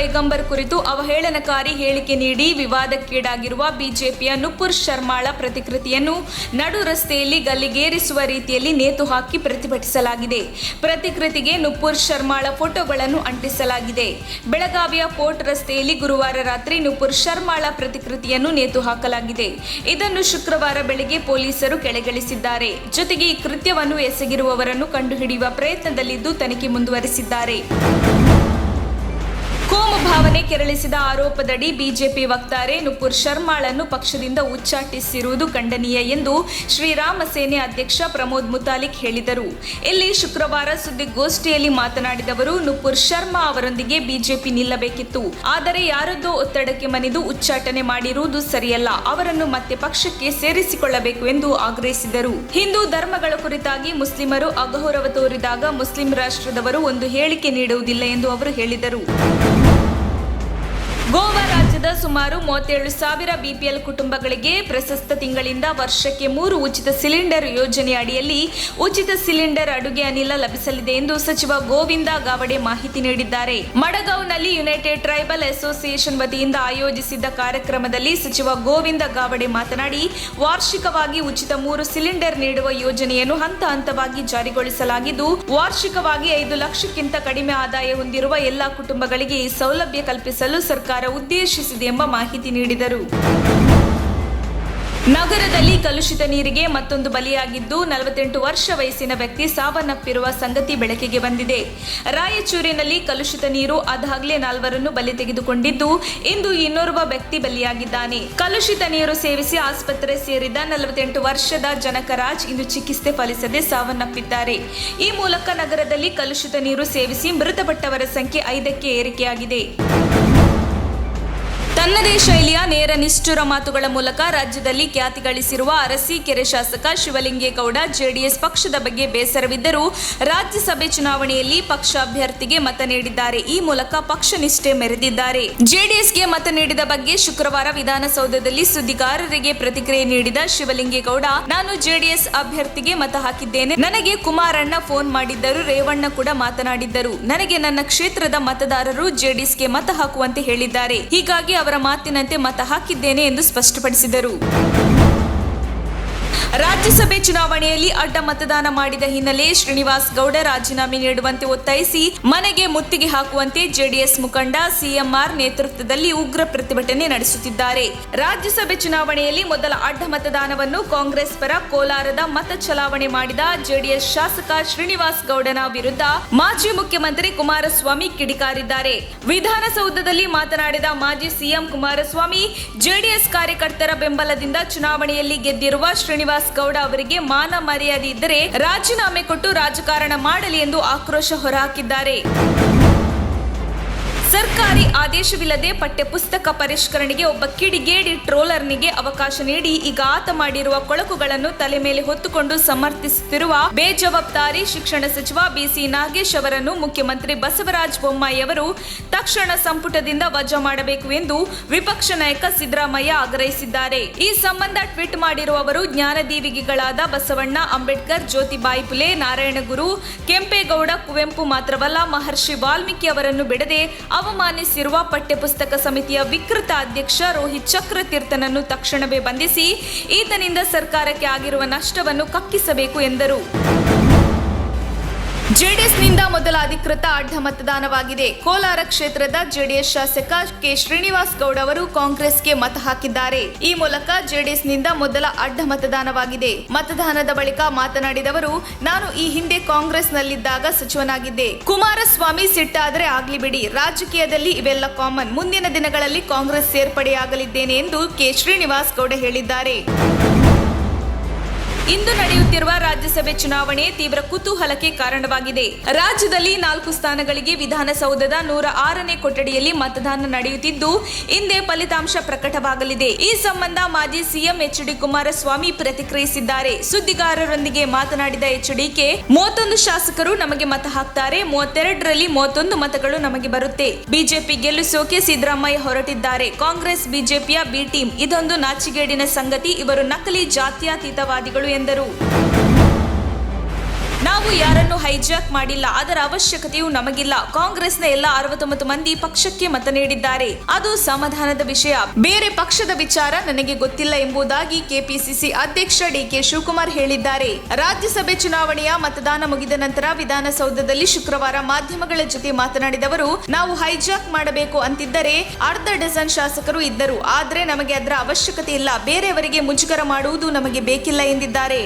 ಪೈಗಂಬರ್ ಕುರಿತು ಅವಹೇಳನಕಾರಿ ಹೇಳಿಕೆ ನೀಡಿ ವಿವಾದಕ್ಕೀಡಾಗಿರುವ ಬಿಜೆಪಿಯ ನುಪುರ್ ಶರ್ಮಾಳ ಪ್ರತಿಕೃತಿಯನ್ನು ನಡು ರಸ್ತೆಯಲ್ಲಿ ಗಲ್ಲಿಗೇರಿಸುವ ರೀತಿಯಲ್ಲಿ ನೇತು ಹಾಕಿ ಪ್ರತಿಭಟಿಸಲಾಗಿದೆ. ಪ್ರತಿಕೃತಿಗೆ ನುಪುರ್ ಶರ್ಮಾಳ ಫೋಟೋಗಳನ್ನು ಅಂಟಿಸಲಾಗಿದೆ. ಬೆಳಗಾವಿಯ ಪೋರ್ಟ್ ರಸ್ತೆಯಲ್ಲಿ ಗುರುವಾರ ರಾತ್ರಿ ನುಪುರ್ ಶರ್ಮಾಳ ಪ್ರತಿಕೃತಿಯನ್ನು ನೇತು ಹಾಕಲಾಗಿದೆ. ಇದನ್ನು ಶುಕ್ರವಾರ ಬೆಳಗ್ಗೆ ಪೊಲೀಸರು ಕೆಳಗಿಳಿಸಿದ್ದಾರೆ. ಜೊತೆಗೆ ಈ ಕೃತ್ಯವನ್ನು ಎಸಗಿರುವವರನ್ನು ಕಂಡುಹಿಡಿಯುವ ಪ್ರಯತ್ನದಲ್ಲಿದ್ದು ತನಿಖೆ ಮುಂದುವರೆಸಿದ್ದಾರೆ. ಕೋಮು ಭಾವನೆ ಕೆರಳಿಸಿದ ಆರೋಪದಡಿ ಬಿಜೆಪಿ ವಕ್ತಾರೆ ನುಪುರ್ ಶರ್ಮಾಳನ್ನು ಪಕ್ಷದಿಂದ ಉಚ್ಚಾಟಿಸಿರುವುದು ಖಂಡನೀಯ ಎಂದು ಶ್ರೀರಾಮ ಸೇನೆ ಅಧ್ಯಕ್ಷ ಪ್ರಮೋದ್ ಮುತಾಲಿಕ್ ಹೇಳಿದರು. ಇಲ್ಲಿ ಶುಕ್ರವಾರ ಸುದ್ದಿಗೋಷ್ಠಿಯಲ್ಲಿ ಮಾತನಾಡಿದವರು, ನುಪುರ್ ಶರ್ಮಾ ಅವರೊಂದಿಗೆ ಬಿಜೆಪಿ ನಿಲ್ಲಬೇಕಿತ್ತು. ಆದರೆ ಯಾರದ್ದೋ ಒತ್ತಡಕ್ಕೆ ಮಣಿದು ಉಚ್ಚಾಟನೆ ಮಾಡಿರುವುದು ಸರಿಯಲ್ಲ. ಅವರನ್ನು ಮತ್ತೆ ಪಕ್ಷಕ್ಕೆ ಸೇರಿಸಿಕೊಳ್ಳಬೇಕು ಎಂದು ಆಗ್ರಹಿಸಿದರು. ಹಿಂದೂ ಧರ್ಮಗಳ ಕುರಿತಾಗಿ ಮುಸ್ಲಿಮರು ಅಗೌರವ ತೋರಿದಾಗ ಮುಸ್ಲಿಂ ರಾಷ್ಟ್ರದವರು ಒಂದು ಹೇಳಿಕೆ ನೀಡುವುದಿಲ್ಲ ಎಂದು ಅವರು ಹೇಳಿದರು. ಗೋವಾ ರಾಜ್ಯದ ಸುಮಾರು 37,000 ಬಿಪಿಎಲ್ ಕುಟುಂಬಗಳಿಗೆ ಪ್ರಸಕ್ತ ತಿಂಗಳಿಂದ ವರ್ಷಕ್ಕೆ 3 ಉಚಿತ ಸಿಲಿಂಡರ್ ಯೋಜನೆ ಅಡಿಯಲ್ಲಿ ಉಚಿತ ಸಿಲಿಂಡರ್ ಅಡುಗೆ ಅನಿಲ ಲಭಿಸಲಿದೆ ಎಂದು ಸಚಿವ ಗೋವಿಂದ ಗಾವಡೆ ಮಾಹಿತಿ ನೀಡಿದ್ದಾರೆ. ಮಡಗಾವ್ನಲ್ಲಿ ಯುನೈಟೆಡ್ ಟ್ರೈಬಲ್ ಅಸೋಸಿಯೇಷನ್ ವತಿಯಿಂದ ಆಯೋಜಿಸಿದ್ದ ಕಾರ್ಯಕ್ರಮದಲ್ಲಿ ಸಚಿವ ಗೋವಿಂದ ಗಾವಡೆ ಮಾತನಾಡಿ, ವಾರ್ಷಿಕವಾಗಿ ಉಚಿತ 3 ಸಿಲಿಂಡರ್ ನೀಡುವ ಯೋಜನೆಯನ್ನು ಹಂತ ಹಂತವಾಗಿ ಜಾರಿಗೊಳಿಸಲಾಗಿದ್ದು, ವಾರ್ಷಿಕವಾಗಿ 5 ಲಕ್ಷಕ್ಕಿಂತ ಕಡಿಮೆ ಆದಾಯ ಹೊಂದಿರುವ ಎಲ್ಲಾ ಕುಟುಂಬಗಳಿಗೆ ಈ ಸೌಲಭ್ಯ ಕಲ್ಪಿಸಲು ಸರ್ಕಾರ ಉದ್ದೇಶಿಸಿದೆ ಎಂಬ ಮಾಹಿತಿ ನೀಡಿದರು. ನಗರದಲ್ಲಿ ಕಲುಷಿತ ನೀರಿಗೆ ಮತ್ತೊಂದು ಬಲಿಯಾಗಿದ್ದು 48 ವರ್ಷ ವಯಸ್ಸಿನ ವ್ಯಕ್ತಿ ಸಾವನ್ನಪ್ಪಿರುವ ಸಂಗತಿ ಬೆಳಕಿಗೆ ಬಂದಿದೆ. ರಾಯಚೂರಿನಲ್ಲಿ ಕಲುಷಿತ ನೀರು ಅದಾಗಲೇ 4 ಬಲಿ ತೆಗೆದುಕೊಂಡಿದ್ದು, ಇಂದು ಇನ್ನೋರ್ವ ವ್ಯಕ್ತಿ ಬಲಿಯಾಗಿದ್ದಾನೆ. ಕಲುಷಿತ ನೀರು ಸೇವಿಸಿ ಆಸ್ಪತ್ರೆ ಸೇರಿದ 48 ವರ್ಷದ ಜನಕರಾಜ್ ಇಂದು ಚಿಕಿತ್ಸೆ ಫಲಿಸದೆ ಸಾವನ್ನಪ್ಪಿದ್ದಾರೆ. ಈ ಮೂಲಕ ನಗರದಲ್ಲಿ ಕಲುಷಿತ ನೀರು ಸೇವಿಸಿ ಮೃತಪಟ್ಟವರ ಸಂಖ್ಯೆ 5ಕ್ಕೆ ಏರಿಕೆಯಾಗಿದೆ. ತನ್ನದೇ ಶೈಲಿಯ ನೇರ ನಿಷ್ಠುರ ಮಾತುಗಳ ಮೂಲಕ ರಾಜ್ಯದಲ್ಲಿ ಖ್ಯಾತಿ ಗಳಿಸಿರುವ ಅರಸೀಕೆರೆ ಶಾಸಕ ಶಿವಲಿಂಗೇಗೌಡ ಜೆಡಿಎಸ್ ಪಕ್ಷದ ಬಗ್ಗೆ ಬೇಸರವಿದ್ದರೂ ರಾಜ್ಯಸಭೆ ಚುನಾವಣೆಯಲ್ಲಿ ಪಕ್ಷ ಅಭ್ಯರ್ಥಿಗೆ ಮತ ನೀಡಿದ್ದಾರೆ. ಈ ಮೂಲಕ ಪಕ್ಷ ನಿಷ್ಠೆ ಮೆರೆದಿದ್ದಾರೆ. ಜೆಡಿಎಸ್ಗೆ ಮತ ನೀಡಿದ ಬಗ್ಗೆ ಶುಕ್ರವಾರ ವಿಧಾನಸೌಧದಲ್ಲಿ ಸುದ್ದಿಗಾರರಿಗೆ ಪ್ರತಿಕ್ರಿಯೆ ನೀಡಿದ ಶಿವಲಿಂಗೇಗೌಡ, ನಾನು ಜೆಡಿಎಸ್ ಅಭ್ಯರ್ಥಿಗೆ ಮತ ಹಾಕಿದ್ದೇನೆ. ನನಗೆ ಕುಮಾರಣ್ಣ ಫೋನ್ ಮಾಡಿದ್ದರು, ರೇವಣ್ಣ ಕೂಡ ಮಾತನಾಡಿದ್ದರು. ನನಗೆ ನನ್ನ ಕ್ಷೇತ್ರದ ಮತದಾರರು ಜೆಡಿಎಸ್ಗೆ ಮತ ಹಾಕುವಂತೆ ಹೇಳಿದ್ದಾರೆ. ಹೀಗಾಗಿ ಅವರ ಮಾತಿನಂತೆ ಮತ ಹಾಕಿದ್ದೇನೆ ಎಂದು ಸ್ಪಷ್ಟಪಡಿಸಿದರು. ರಾಜ್ಯಸಭೆ ಚುನಾವಣೆಯಲ್ಲಿ ಅಡ್ಡ ಮತದಾನ ಮಾಡಿದ ಹಿನ್ನೆಲೆ ಶ್ರೀನಿವಾಸ್ ಗೌಡ ರಾಜೀನಾಮೆ ನೀಡುವಂತೆ ಒತ್ತಾಯಿಸಿ ಮನೆಗೆ ಮುತ್ತಿಗೆ ಹಾಕುವಂತೆ ಜೆಡಿಎಸ್ ಮುಖಂಡ ಸಿಎಂಆರ್ ನೇತೃತ್ವದಲ್ಲಿ ಉಗ್ರ ಪ್ರತಿಭಟನೆ ನಡೆಸುತ್ತಿದ್ದಾರೆ. ರಾಜ್ಯಸಭೆ ಚುನಾವಣೆಯಲ್ಲಿ ಮೊದಲ ಅಡ್ಡ ಮತದಾನವನ್ನು ಕಾಂಗ್ರೆಸ್ ಪರ ಕೋಲಾರದ ಮತ ಚಲಾವಣೆ ಮಾಡಿದ ಜೆಡಿಎಸ್ ಶಾಸಕ ಶ್ರೀನಿವಾಸ್ ಗೌಡನ ವಿರುದ್ಧ ಮಾಜಿ ಮುಖ್ಯಮಂತ್ರಿ ಕುಮಾರಸ್ವಾಮಿ ಕಿಡಿಕಾರಿದ್ದಾರೆ. ವಿಧಾನಸೌಧದಲ್ಲಿ ಮಾತನಾಡಿದ ಮಾಜಿ ಸಿಎಂ ಕುಮಾರಸ್ವಾಮಿ, ಜೆಡಿಎಸ್ ಕಾರ್ಯಕರ್ತರ ಬೆಂಬಲದಿಂದ ಚುನಾವಣೆಯಲ್ಲಿ ಗೆದ್ದಿರುವ ಶ್ರೀನಿವಾಸ್ ಗೌಡ ಅವರಿಗೆ ಮಾನ ಮರ್ಯಾದೆ ಇದ್ದರೆ ರಾಜೀನಾಮೆ ಕೊಟ್ಟು ರಾಜಕಾರಣ ಮಾಡಲಿ ಎಂದು ಆಕ್ರೋಶ ಹೊರಹಾಕಿದ್ದಾರೆ. ಸರ್ಕಾರಿ ಆದೇಶವಿಲ್ಲದೆ ಪಠ್ಯಪುಸ್ತಕ ಪರಿಷ್ಕರಣೆಗೆ ಒಬ್ಬ ಕಿಡಿಗೇಡಿ ಟ್ರೋಲರ್ನಿಗೆ ಅವಕಾಶ ನೀಡಿ ಈಗ ಆತ ಮಾಡಿರುವ ಕೊಳಕುಗಳನ್ನು ತಲೆ ಮೇಲೆ ಹೊತ್ತುಕೊಂಡು ಸಮರ್ಥಿಸುತ್ತಿರುವ ಬೇಜವಾಬ್ದಾರಿ ಶಿಕ್ಷಣ ಸಚಿವ ಬಿಸಿ ನಾಗೇಶ್ ಅವರನ್ನು ಮುಖ್ಯಮಂತ್ರಿ ಬಸವರಾಜ ಬೊಮ್ಮಾಯಿ ಅವರು ತಕ್ಷಣ ಸಂಪುಟದಿಂದ ವಜಾ ಮಾಡಬೇಕು ಎಂದು ವಿಪಕ್ಷ ನಾಯಕ ಸಿದ್ದರಾಮಯ್ಯ ಆಗ್ರಹಿಸಿದ್ದಾರೆ. ಈ ಸಂಬಂಧ ಟ್ವೀಟ್ ಮಾಡಿರುವ ಅವರು, ಜ್ಞಾನದೀವಿಗೆಗಳಾದ ಬಸವಣ್ಣ, ಅಂಬೇಡ್ಕರ್, ಜ್ಯೋತಿಬಾಯಿ ಫುಲೆ, ನಾರಾಯಣಗುರು, ಕೆಂಪೇಗೌಡ, ಕುವೆಂಪು ಮಾತ್ರವಲ್ಲ, ಮಹರ್ಷಿ ವಾಲ್ಮೀಕಿ ಅವರನ್ನು ಬಿಡದೆ ಅವಮಾನಿಸಿರುವ ಪಠ್ಯಪುಸ್ತಕ ಸಮಿತಿಯ ವಿಕೃತ ಅಧ್ಯಕ್ಷ ರೋಹಿತ್ ಚಕ್ರತೀರ್ಥನನ್ನು ತಕ್ಷಣವೇ ಬಂಧಿಸಿ ಈತನಿಂದ ಸರ್ಕಾರಕ್ಕೆ ಆಗಿರುವ ನಷ್ಟವನ್ನು ಕಕ್ಕಿಸಬೇಕು ಎಂದರು. ಜೆಡಿಎಸ್ನಿಂದ ಮೊದಲ ಅಧಿಕೃತ ಅಡ್ಡ ಮತದಾನವಾಗಿದೆ. ಕೋಲಾರ ಕ್ಷೇತ್ರದ ಜೆಡಿಎಸ್ ಶಾಸಕ ಕೆ ಶ್ರೀನಿವಾಸ್ ಗೌಡ ಅವರು ಕಾಂಗ್ರೆಸ್ಗೆ ಮತ ಹಾಕಿದ್ದಾರೆ. ಈ ಮೂಲಕ ಜೆಡಿಎಸ್ನಿಂದ ಮೊದಲ ಅಡ್ಡ ಮತದಾನವಾಗಿದೆ. ಮತದಾನದ ಬಳಿಕ ಮಾತನಾಡಿದವರು, ನಾನು ಈ ಹಿಂದೆ ಕಾಂಗ್ರೆಸ್ನಲ್ಲಿದ್ದಾಗ ಸಚಿವನಾಗಿದ್ದೆ. ಕುಮಾರಸ್ವಾಮಿ ಸಿಟ್ಟಾದರೆ ಆಗ್ಲಿ ಬಿಡಿ, ರಾಜಕೀಯದಲ್ಲಿ ಇವೆಲ್ಲ ಕಾಮನ್. ಮುಂದಿನ ದಿನಗಳಲ್ಲಿ ಕಾಂಗ್ರೆಸ್ ಸೇರ್ಪಡೆಯಾಗಲಿದ್ದೇನೆ ಎಂದು ಕೆ ಶ್ರೀನಿವಾಸ್ ಗೌಡ ಹೇಳಿದ್ದಾರೆ. ಇಂದು ನಡೆಯುತ್ತಿರುವ ರಾಜ್ಯಸಭೆ ಚುನಾವಣೆ ತೀವ್ರ ಕುತೂಹಲಕ್ಕೆ ಕಾರಣವಾಗಿದೆ. ರಾಜ್ಯದಲ್ಲಿ 4 ಸ್ಥಾನಗಳಿಗೆ ವಿಧಾನಸೌಧದ 106ನೇ ಕೊಠಡಿಯಲ್ಲಿ ಮತದಾನ ನಡೆಯುತ್ತಿದ್ದು, ಇಂದೇ ಫಲಿತಾಂಶ ಪ್ರಕಟವಾಗಲಿದೆ. ಈ ಸಂಬಂಧ ಮಾಜಿ ಸಿಎಂ ಎಚ್.ಡಿ. ಕುಮಾರಸ್ವಾಮಿ ಪ್ರತಿಕ್ರಿಯಿಸಿದ್ದಾರೆ. ಸುದ್ದಿಗಾರರೊಂದಿಗೆ ಮಾತನಾಡಿದ ಎಚ್.ಡಿಕೆ, 31 ಶಾಸಕರು ನಮಗೆ ಮತ ಹಾಕ್ತಾರೆ, 32ರಲ್ಲಿ 31 ಮತಗಳು ನಮಗೆ ಬರುತ್ತೆ. ಬಿಜೆಪಿ ಗೆಲ್ಲಿಸೋಕೆ ಸಿದ್ದರಾಮಯ್ಯ ಹೊರಟಿದ್ದಾರೆ. ಕಾಂಗ್ರೆಸ್ ಬಿಜೆಪಿಯ ಬಿ ಟೀಮ್. ಇದೊಂದು ನಾಚಿಗೇಡಿನ ಸಂಗತಿ. ಇವರು ನಕಲಿ ಜಾತ್ಯತೀತವಾದಿಗಳು ಎಂದರು. ನಾವು ನಾವು ಯಾರನ್ನು ಹೈಜಾಕ್ ಮಾಡಿಲ್ಲ, ಅದರ ಅವಶ್ಯಕತೆಯೂ ನಮಗಿಲ್ಲ. ಕಾಂಗ್ರೆಸ್ನ ಎಲ್ಲ 69 ಮಂದಿ ಪಕ್ಷಕ್ಕೆ ಮತ ನೀಡಿದ್ದಾರೆ, ಅದು ಸಮಾಧಾನದ ವಿಷಯ. ಬೇರೆ ಪಕ್ಷದ ವಿಚಾರ ನನಗೆ ಗೊತ್ತಿಲ್ಲ ಎಂಬುದಾಗಿ ಕೆಪಿಸಿಸಿ ಅಧ್ಯಕ್ಷ ಡಿಕೆ ಶಿವಕುಮಾರ್ ಹೇಳಿದ್ದಾರೆ. ರಾಜ್ಯಸಭೆ ಚುನಾವಣೆಯ ಮತದಾನ ಮುಗಿದ ನಂತರ ವಿಧಾನಸೌಧದಲ್ಲಿ ಶುಕ್ರವಾರ ಮಾಧ್ಯಮಗಳ ಜೊತೆ ಮಾತನಾಡಿದವರು, ನಾವು ಹೈಜಾಕ್ ಮಾಡಬೇಕು ಅಂತಿದ್ದರೆ ಅರ್ಧ ಡಜನ್ ಶಾಸಕರು ಇದ್ದರು, ಆದ್ರೆ ನಮಗೆ ಅದರ ಅವಶ್ಯಕತೆ ಇಲ್ಲ. ಬೇರೆಯವರಿಗೆ ಮುಜುಗರ ಮಾಡುವುದು ನಮಗೆ ಬೇಕಿಲ್ಲ ಎಂದಿದ್ದಾರೆ.